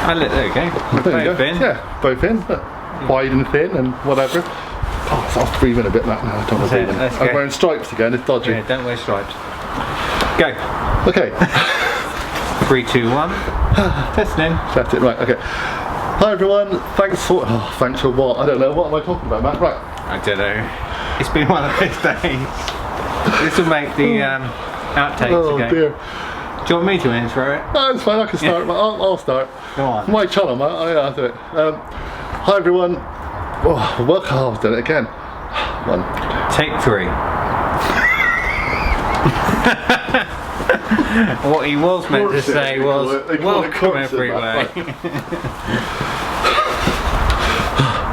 Oh, look, there you go. Both in. Yeah, both in, but wide and thin and whatever. Oh, so I'll breathe in a bit that now. I don't want to breathe in. I'm wearing stripes again, it's dodgy. Yeah, don't wear stripes. Go. Okay. 3, 2, 1. Testing. That's it, right, okay. Hi everyone, thanks for what? I don't know, what am I talking about, Matt? Right. I don't know. It's been one of those days. This will make the outtakes again. Dear. Do you want me to intro it? No, it's fine, I can start. I'll start. Go on. My channel, Matt. I'll do it. Hi everyone. Welcome. I've done it again. One. Take 3. What he was meant to say was, welcome everywhere.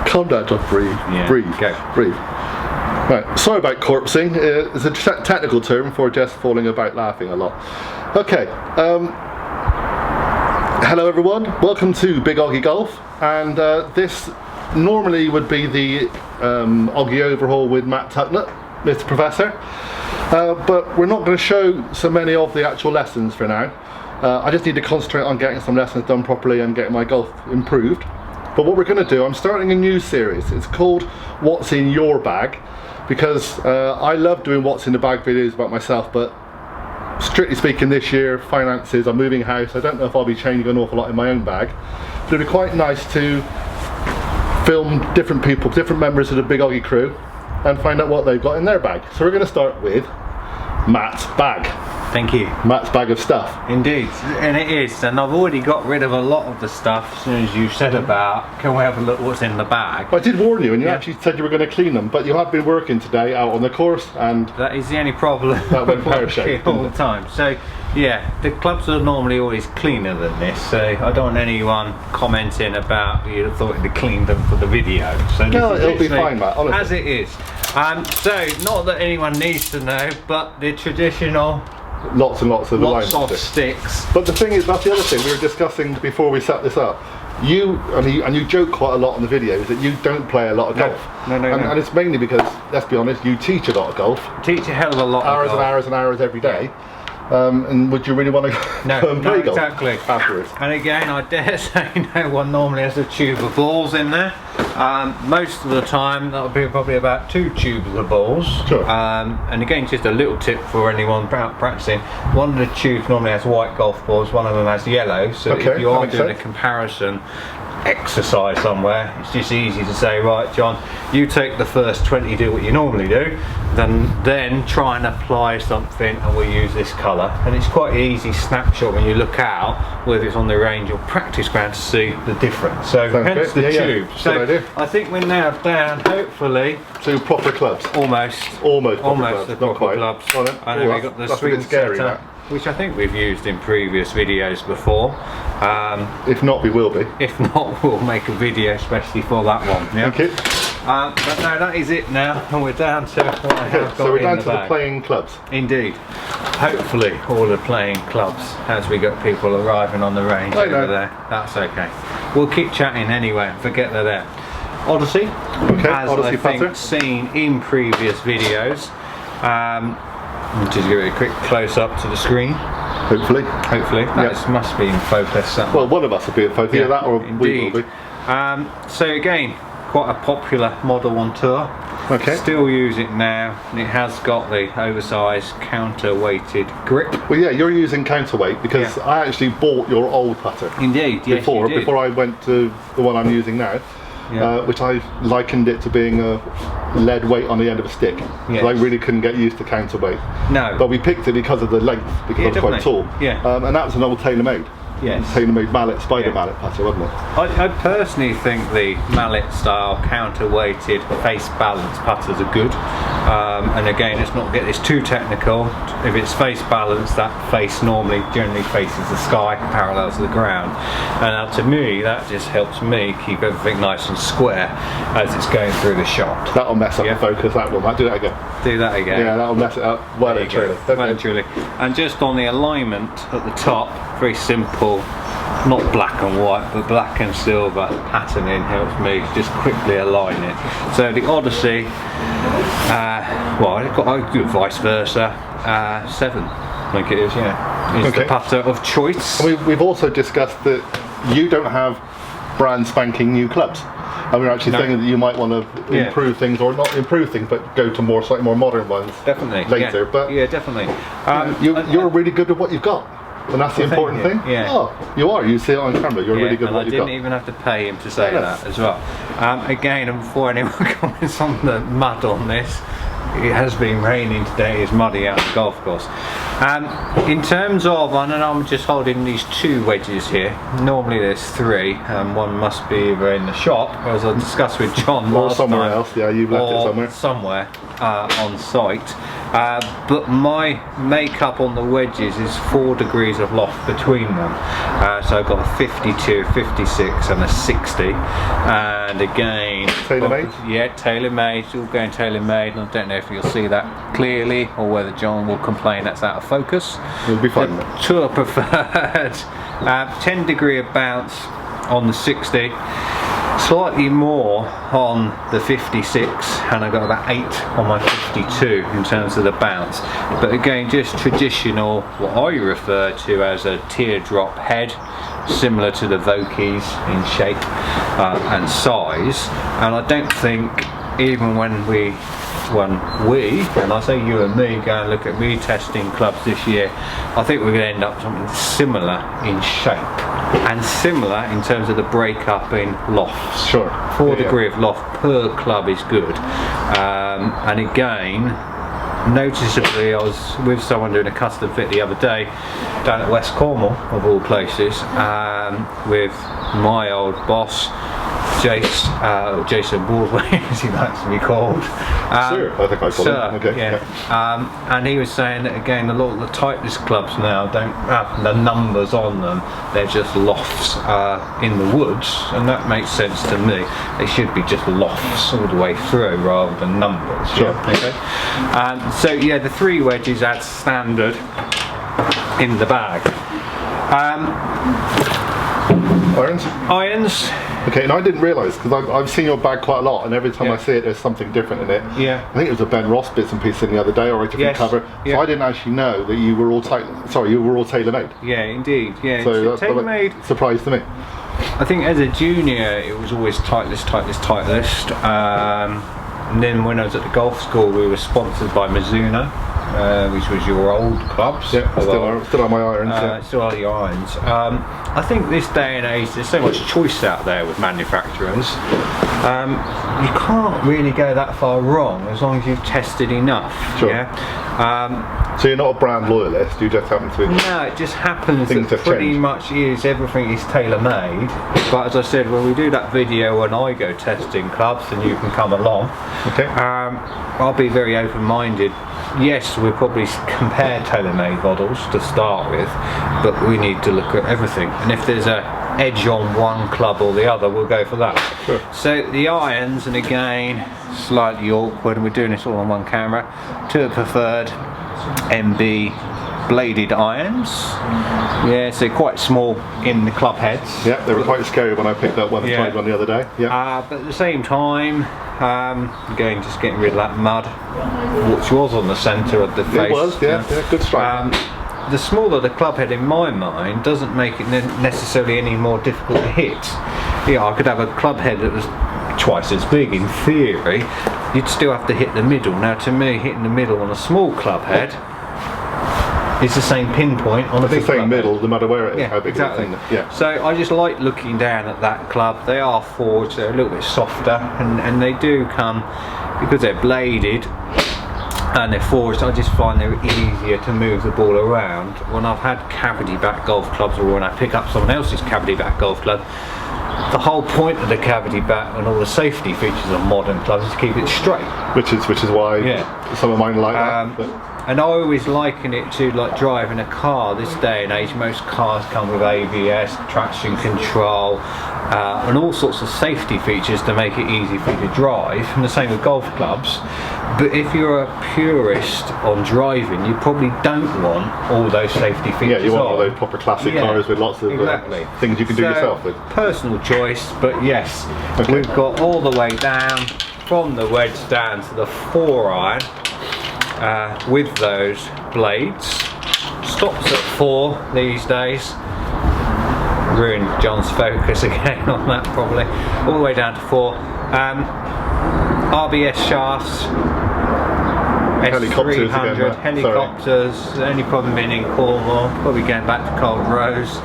Calm down, John. Breathe. Yeah, Breathe. go. Breathe. Right. Sorry about corpsing. It's a technical term for just falling about laughing a lot. Okay. Hello everyone. Welcome to Big Oggie Golf, and this normally would be the Oggie overhaul with Matt Tucknott, Mr. Professor. But we're not going to show so many of the actual lessons for now. I just need to concentrate on getting some lessons done properly and getting my golf improved. But what we're going to do, I'm starting a new series. It's called What's in Your Bag, because I love doing what's in the bag videos about myself, but strictly speaking this year, finances, I'm moving house, I don't know if I'll be changing an awful lot in my own bag. But it'd be quite nice to film different people, different members of the Big Oggie crew, and find out what they've got in their bag. So we're going to start with Matt's bag. Thank you. Matt's bag of stuff. Indeed, and it is, and I've already got rid of a lot of the stuff as soon as you said about, can we have a look what's in the bag? I did warn you, and you actually said you were going to clean them, but you have been working today out on the course, and that is the only problem. That went pear-shaped all the time. So yeah, the clubs are normally always cleaner than this, so I don't want anyone commenting about you thought you'd cleaned them for the video. So no, it'll be fine, Matt, honestly. As it is. So not that anyone needs to know, but the traditional lots and lots of sticks. But the thing is, that's the other thing we were discussing before we set this up. You joke quite a lot on the videos that you don't play a lot of golf. No. And it's mainly because, let's be honest, you teach a lot of golf. Teach a hell of a lot. Hours and hours and hours every day. And would you really want to go and play golf exactly afterwards? And again, I dare say no one normally has a tube of balls in there. Most of the time that would be probably about 2 tubes of balls. Sure. And again, just a little tip for anyone practicing, one of the tubes normally has white golf balls, one of them has yellow, so if you are doing a comparison exercise somewhere, it's just easy to say, right John, you take the first 20, do what you normally do, then try and apply something, and we'll use this colour. And it's quite an easy snapshot when you look out, whether it's on the range or practice ground, to see the difference. So hence the tube. So I think we're now down, hopefully, to proper clubs. Almost the proper clubs. I know we've got the swing setter, which I think we've used in previous videos before. If not, we will be. If not, we'll make a video especially for that one. Yeah? Thank you. But no, that is it now, and we're down to what I have got. So we're down in to the the playing clubs. Indeed. Hopefully all the playing clubs, as we got people arriving on the range over there. That's okay. We'll keep chatting anyway, and forget they're there. Odyssey, as Odyssey I think seen in previous videos. Just give it a quick close up to the screen. Hopefully. That must be in focus. Well, one of us will be in focus. Yeah, that or indeed. We will be. So again, quite a popular model on tour. Okay. Still use it now. It has got the oversized counter-weighted grip. Well, yeah, you're using counterweight because I actually bought your old putter. Indeed, yes, you did. Before I went to the one I'm using now. Which I likened it to being a lead weight on the end of a stick. Yes. I really couldn't get used to counterweight. No. But we picked it because of the length, because I'm quite tall. Yeah. And that was an old tailor-made. Yes. Tailor-made mallet, spider mallet putter, wasn't it? I personally think the mallet style counter-weighted face balance putters are good. And again, let's not get this too technical. If it's face balance, that face generally faces the sky, parallel to the ground. And to me, that just helps me keep everything nice and square as it's going through the shot. That'll mess up the focus, that will. Do that again. Do that again. Yeah, that'll mess it up well and truly. And just on the alignment at the top, very simple, not black and white, but black and silver patterning helps me just quickly align it. So the Odyssey, well, I've got a good vice versa, 7, I think it is, is the putter of choice. And we've also discussed that you don't have brand spanking new clubs. And we're actually thinking that you might want to improve things, or not improve things, but go to slightly more modern ones. Definitely. Later. Yeah. But yeah, definitely. You're really good at what you've got. And that's the important thing. Yeah. Oh, you are. You see it on camera. You're really good at what you've got. I didn't even have to pay him to say that as well. Again, and before anyone comments on the mud on this, it has been raining today. It's muddy out on the golf course. In terms of, I know I'm just holding these 2 wedges here. Normally there's 3, and one must be either in the shop, as I discussed with John last time. Or somewhere else. Yeah, you've left it somewhere on site. But my makeup on the wedges is 4 degrees of loft between them. So I've got a 52, 56 and a 60. And again, tailor-made? Yeah, tailor-made. It's all going tailor-made. And I don't know if you'll see that clearly, or whether John will complain that's out of focus. It'll be fine. Tour preferred. 10 degree of bounce on the 60. Slightly more on the 56, and I got about 8 on my 52 in terms of the bounce. But again, just traditional, what I refer to as a teardrop head, similar to the Vokeys in shape and size. And I don't think, even when we, and I say you and me, go and look at retesting clubs this year, I think we're going to end up something similar in shape and similar in terms of the breakup in lofts. Sure. 4 degree of loft per club is good. And again, noticeably, I was with someone doing a custom fit the other day down at West Cornwall, of all places, with my old boss, Jason Baldwin, as he likes to be called. Sir, I think I call him. Okay. Yeah. And he was saying that again, a lot of the Titleist clubs now don't have the numbers on them; they're just lofts in the woods, and that makes sense to me. They should be just lofts all the way through, rather than numbers. Sure. Yeah? Okay. So yeah, the 3 wedges as standard in the bag. Irons. Okay, and I didn't realise, because I've seen your bag quite a lot, and every time I see it, there's something different in it. Yeah. I think it was a Ben Ross bits and pieces in the other day, or a different cover. So I didn't actually know that you were all tailor-made. Yeah, indeed. Yeah. So that's tailor-made. Surprise to me. I think as a junior, it was always Titleist. And then when I was at the golf school, we were sponsored by Mizuno, which was your old clubs. Yeah, still on my irons. Still are the irons. I think this day and age, there's so much choice out there with manufacturers. You can't really go that far wrong as long as you've tested enough. Sure. Yeah. So you're not a brand loyalist. You just happen to. No, it just happens that pretty much everything is tailor-made. But as I said, when we do that video when I go testing clubs, and you can come along. Okay. I'll be very open-minded. Yes, we'll probably compare tailor-made models to start with, but we need to look at everything. And if there's a edge on one club or the other, we'll go for that. Sure. So the irons, and again, slightly awkward, and we're doing this all on one camera. Tour preferred MB bladed irons. Yeah, so quite small in the club heads. Yeah, they were quite scary when I picked up one and tried one the other day. Yeah. But at the same time, again, just getting rid of that mud, which was on the centre of the face. It was, yeah, good strike. The smaller the club head, in my mind, doesn't make it necessarily any more difficult to hit. Yeah, I could have a club head that was twice as big in theory. You'd still have to hit the middle. Now, to me, hitting the middle on a small club head is the same pinpoint on a big club. It's the same middle, no matter where it is. Yeah, how big exactly. Is the thing. Yeah. So I just like looking down at that club. They are forged, they're a little bit softer, and they do come, because they're bladed and they're forged, I just find they're easier to move the ball around. When I've had cavity back golf clubs, or when I pick up someone else's cavity back golf club, the whole point of the cavity back and all the safety features on modern clubs is to keep it straight. Which is why some of mine are like that. And I always liken it to like driving a car. This day and age, most cars come with ABS, traction control, and all sorts of safety features to make it easy for you to drive. And the same with golf clubs. But if you're a purist on driving, you probably don't want all those safety features. Yeah, you want all those proper classic cars with lots of things you can do yourself with. Personal choice, but yes, we've got all the way down from the wedge down to the 4-iron. With those blades. Stops at 4 these days. ruined John's focus again on that probably. All the way down to 4. RBS shafts. Helicopters S300 again, helicopters. The only problem being in Cornwall, probably going back to Cold Rose.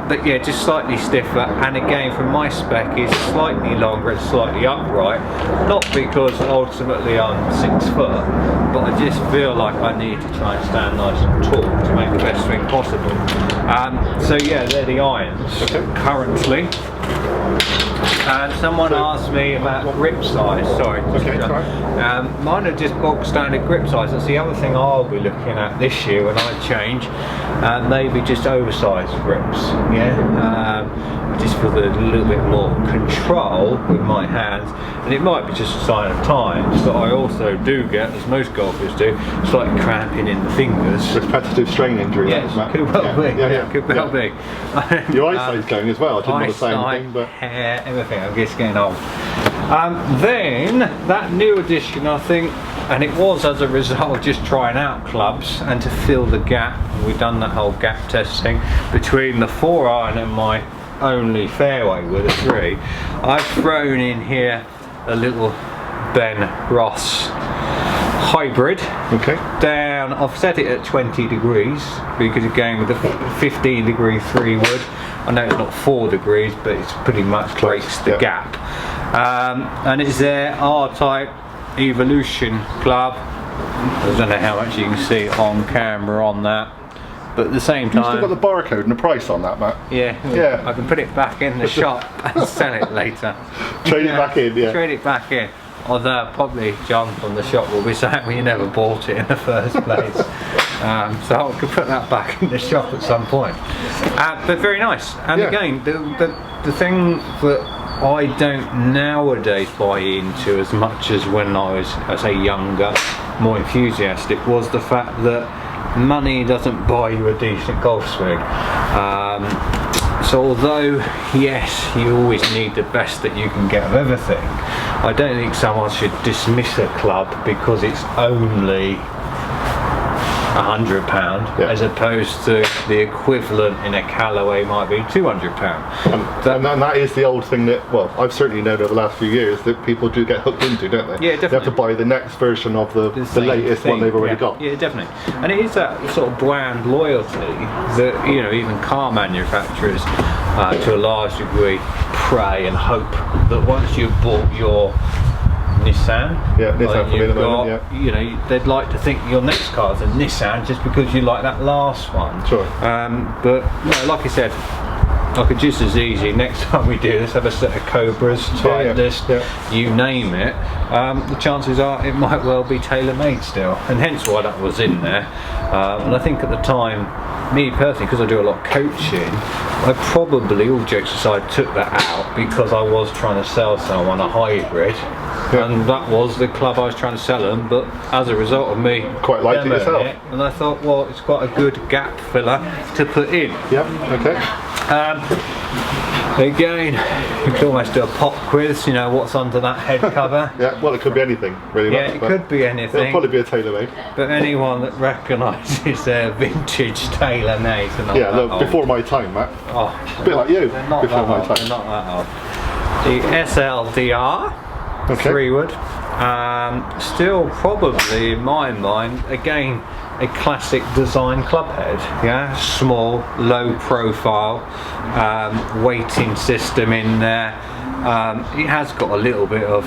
But yeah, just slightly stiffer, and again from my spec is slightly longer and slightly upright, not because ultimately I'm 6 foot, but I just feel like I need to try and stand nice and tall to make the best swing possible. So yeah, they're the irons currently. Someone asked me about grip size. Sorry. Mine are just bog standard grip size. That's the other thing I'll be looking at this year when I change. Maybe just oversized grips. Just for a little bit more control with my hands, and it might be just a sign of times, but I also do get, as most golfers do, slightly cramping in the fingers. Repetitive strain injury. Yes, could well be. Could well be. Your eyesight's going as well. I didn't want to say anything, but hair, everything. I'm just getting old. Then that new addition, I think, and it was as a result of just trying out clubs and to fill the gap. We've done that whole gap testing between the 4 iron and my only fairway with a 3. I've thrown in here a little Ben Ross hybrid. Down, I've set it at 20 degrees because again with the 15 degree 3 wood, I know it's not 4 degrees, but it's pretty much breaks the gap. And it's their R-Type Evolution club. I don't know how much you can see on camera on that, but at the same time, you've still got the barcode and the price on that, Matt. Yeah. I can put it back in the shop and sell it later. Trade it back in, Trade it back in. Although probably John from the shop will be saying, well, you never bought it in the first place. So I could put that back in the shop at some point. But very nice. And again, the thing that I don't nowadays buy into as much as when I was, I say, younger, more enthusiastic, was the fact that money doesn't buy you a decent golf swing. So although yes, you always need the best that you can get of everything, I don't think someone should dismiss a club because it's only £100 as opposed to the equivalent in a Callaway might be £200. And that is the old thing that, well, I've certainly known over the last few years that people do get hooked into, don't they? Yeah, definitely. They have to buy the next version of the latest one they've already got. Yeah, definitely. And it is that sort of brand loyalty that, you know, even car manufacturers to a large degree pray and hope that once you've bought your Nissan, Nissan for me at the moment, you know, they'd like to think your next car is a Nissan just because you like that last one. Sure. But no, like I said, I could just as easy next time we do this have a set of Cobras, Titleist, you name it. The chances are it might well be tailor-made still, and hence why that was in there. And I think at the time, me personally, because I do a lot of coaching, I probably, all jokes aside, took that out because I was trying to sell someone a hybrid. And that was the club I was trying to sell them, but as a result of me quite liked it yourself, and I thought, well, it's quite a good gap filler to put in. Again, you could almost do a pop quiz, you know, what's under that head cover. Well, it could be anything, really. It could be anything. It'll probably be a tailor-made. But anyone that recognises their vintage tailor-made, look, before my time, Matt. A bit like you, before my time. They're not that old. The SLDR. 3 wood, still probably in my mind, again, a classic design club head. Small, low profile, weighting system in there. It has got a little bit of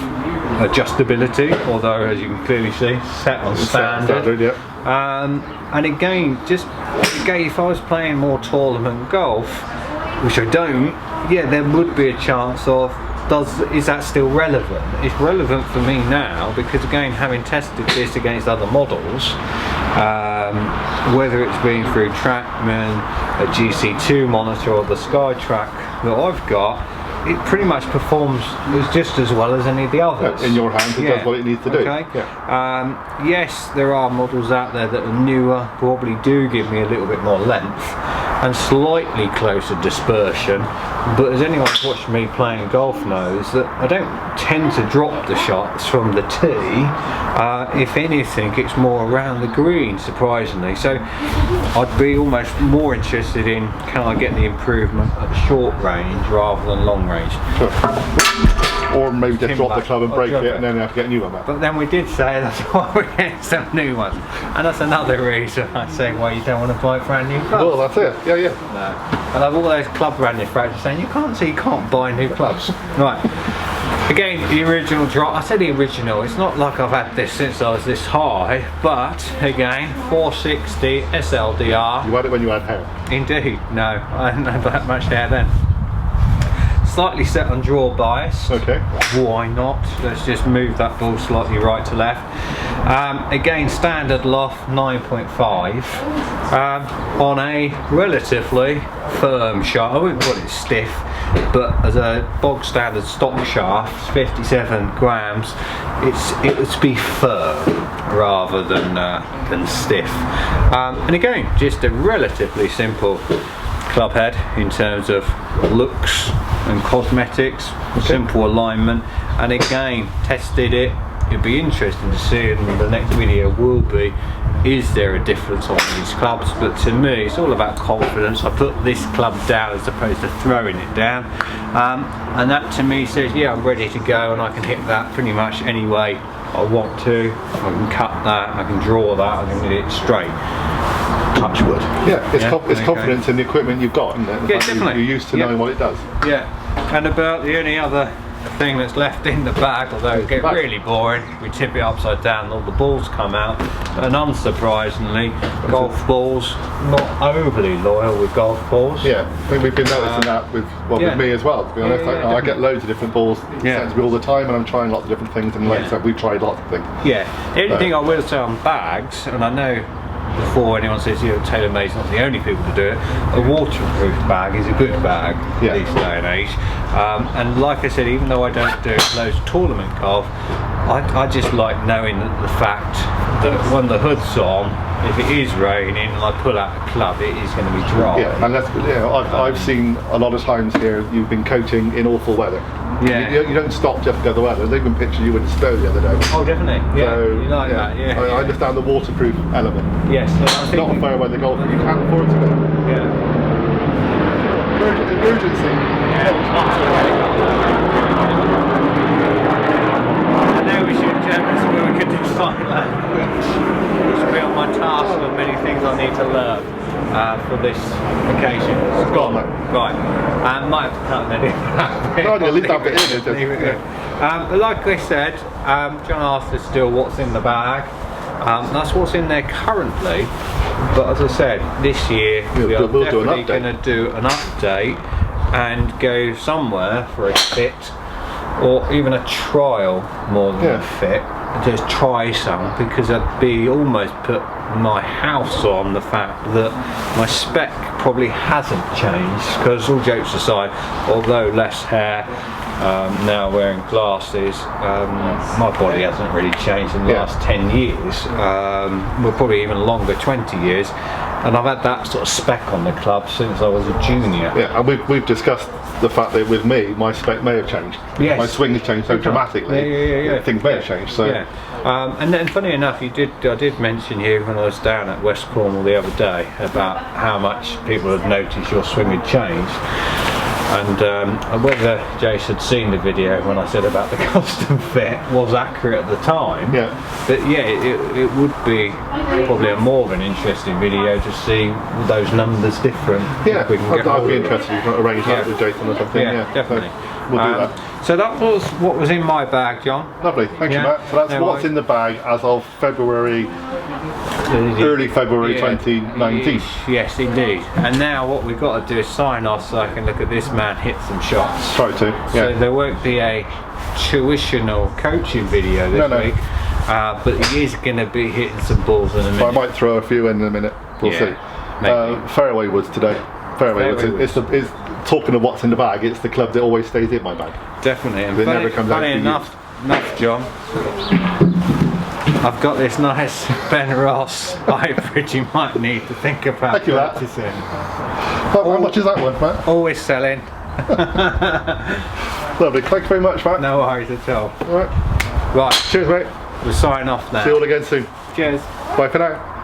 adjustability, although as you can clearly see, set on standard. And again, if I was playing more tournament golf, which I don't, there would be a chance of, is that still relevant? It's relevant for me now because, again, having tested this against other models, whether it's been through TrackMan, a GC2 monitor, or the SkyTrack that I've got, it pretty much performs just as well as any of the others. In your hands, it does what it needs to do. Yes, there are models out there that are newer, probably do give me a little bit more length. and slightly closer dispersion, but as anyone who's watched me playing golf knows that I don't tend to drop the shots from the tee. If anything, it's more around the green, surprisingly. So I'd be almost more interested in, can I get the improvement at short range rather than long range. Sure. Or maybe just drop the club and break it and then have to get a new one back. But then we did say that's why we're getting some new ones, and that's another reason I say why you don't want to buy brand new clubs. Well, that's it. Yeah, yeah. No. And I've all those club manufacturers saying you can't buy new clubs. Right. Again, the original drop. I said the original. It's not like I've had this since I was this high, but again, 460 SLDR. You had it when you had hair. Indeed. No, I didn't have that much hair then. Slightly set on draw bias. Okay. Why not? Let's just move that ball slightly right to left. Again, standard loft 9.5 on a relatively firm shaft. I wouldn't call it stiff, but as a bog standard stock shaft, 57 grams, it would be firm rather than stiff. And again, just a relatively simple club head in terms of looks and cosmetics, simple alignment, and again tested it. It'd be interesting to see, and the next video will be, is there a difference on these clubs? But to me it's all about confidence. I put this club down as opposed to throwing it down, and that to me says, yeah, I'm ready to go and I can hit that pretty much any way I want to. I can cut that, I can draw that, I can hit it straight. Touch wood. Yeah, it's confidence in the equipment you've got, isn't it? Yeah, definitely. You're used to knowing what it does. Yeah, and about the only other thing that's left in the bag, although it gets really boring, we tip it upside down and all the balls come out, and unsurprisingly, golf balls, not overly loyal with golf balls. Yeah, I think we've been noticing that with me as well, to be honest. I get loads of different balls sent to me all the time, and I'm trying lots of different things, and like I said, we've tried lots of things. Yeah, the only thing I will say on bags, and I know before anyone says TaylorMade's not the only people to do it, a waterproof bag is a good bag this day and age. And like I said, even though I don't do loads of tournament golf, I just like knowing the fact that when the hood's on, if it is raining and I pull out a club, it is going to be dry. Yeah, and that's, I've seen a lot of times here you've been coaching in awful weather. Yeah. You don't stop just because of the weather. They even picture you in the snow the other day. Oh, definitely. Yeah. So, you like that? Yeah. I understand the waterproof element. Yes. So it's not a fair weather golfer. You can't afford to do. Yeah. Emergency. Yeah. I know we should we could do sign language, which will be on my task of many things I need to learn for this occasion. It's gone, mate. Right. Might have to cut that in. No, you leave that bit in. Like I said, John asked us still what's in the bag. That's what's in there currently, but as I said, this year we are definitely going to do an update and go somewhere for a fit, or even a trial more than a fit. Just try some, because I'd be almost put my house on the fact that my spec probably hasn't changed, because all jokes aside, although less hair, now wearing glasses, my body hasn't really changed in the last 10 years, well, probably even longer, 20 years, and I've had that sort of spec on the club since I was a junior. Yeah, and we've discussed the fact that with me, my spec may have changed. Yes. My swing has changed so dramatically. Yeah. Things may have changed. So. Yeah. And then, funny enough, I did mention you when I was down at West Cornwall the other day about how much people had noticed your swing had changed. And whether Jace had seen the video when I said about the custom fit was accurate at the time. Yeah. But yeah, it would be probably more of an interesting video to see those numbers different. Yeah, I'd be interested if you can arrange that with Jason or something. Yeah, definitely. So we'll do that. So that was what was in my bag, John. Lovely, thank you, Matt. So that's what's in the bag as of early February 2019. Yes, indeed. And now what we've got to do is sign off so I can look at this man hit some shots. Try to, So there won't be a tuitional coaching video this week, but he is going to be hitting some balls in a minute. I might throw a few in a minute, we'll see. Fairway woods today. Fairway woods. It's talking of what's in the bag, it's the club that always stays in my bag. Definitely. And it never comes out. Enough, John. I've got this nice Ben Ross hybrid you might need to think about purchasing. How much is that one, Matt? Always selling. Lovely. Thank you very much, Matt. No worries at all. All right. Right. Cheers, mate. We'll sign off now. See you all again soon. Cheers. Bye for now.